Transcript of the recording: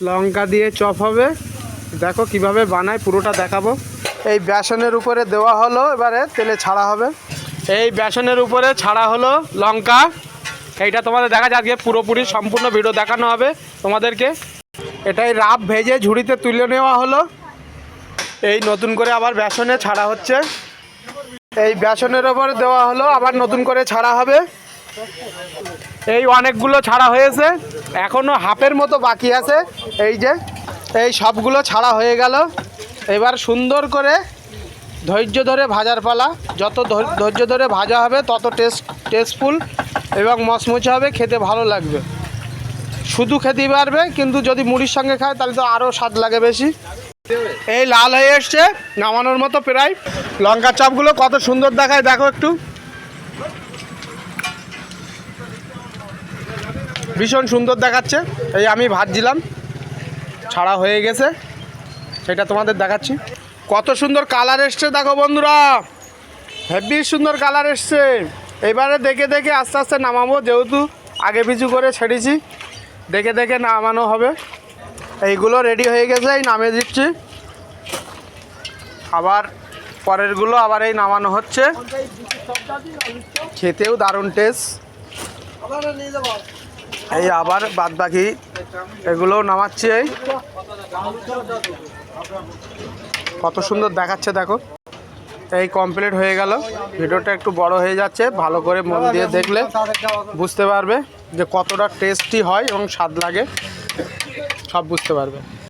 লঙ্কা দিয়ে চপ হবে। দেখো কিভাবে বানায়, পুরোটা দেখাবো। এই বেসনের উপরে দেওয়া হলো, এবারে তেলে ছাড়া হবে। এই বেসনের উপরে ছাড়া হলো লঙ্কা। এইটা তোমাদের দেখা যাক, আজকে পুরোপুরি সম্পূর্ণ ভিডিও দেখানো হবে তোমাদেরকে। এটাই রাব ভেজে ঝুড়িতে তুলে নেওয়া হলো। এই নতুন করে আবার বেসনে ছাড়া হচ্ছে। এই বেসনের ওপরে দেওয়া হলো, আবার নতুন করে ছাড়া হবে। এই অনেকগুলো ছাড়া হয়েছে, এখনও হাফের মতো বাকি আছে। এই যে এই সবগুলো ছাড়া হয়ে গেল। এবার সুন্দর করে ধৈর্য ধরে ভাজার পালা। যত ধৈর্য ধরে ভাজা হবে তত টেস্টফুল এবং মচমচে হবে, খেতে ভালো লাগবে। শুধু খেতেই পারবে, কিন্তু যদি মুড়ির সঙ্গে খায় তাহলে তো আরও স্বাদ লাগে বেশি। এই লাল হয়ে এসছে, নামানোর মতো প্রায়। লঙ্কার চপগুলো কত সুন্দর দেখায় দেখো একটু, ভীষণ সুন্দর দেখাচ্ছে। এই আমি ভাজছিলাম, ছাড়া হয়ে গেছে, সেটা তোমাদের দেখাচ্ছি। কত সুন্দর কালার এসছে দেখো বন্ধুরা, হেভি সুন্দর কালার এসছে। এবারে দেখে দেখে আস্তে আস্তে নামাবো, যেহেতু আগে পিছু করে ছেড়েছি, দেখে দেখে নামানো হবে। এইগুলো রেডি হয়ে গেছে, এই নামিয়ে দিচ্ছি। আবার পরেরগুলো আবার এই নামানো হচ্ছে। খেতেও দারুণ টেস্ট। এই আবার বাদ বাকি এগুলোও নামাচ্ছি। এই কত সুন্দর দেখাচ্ছে দেখো। এই কমপ্লিট হয়ে গেল। ভিডিওটা একটু বড় হয়ে যাচ্ছে, ভালো করে মন দিয়ে দেখলে বুঝতে পারবে যে কতটা টেস্টি হয় এবং স্বাদ লাগে, সব বুঝতে পারবে।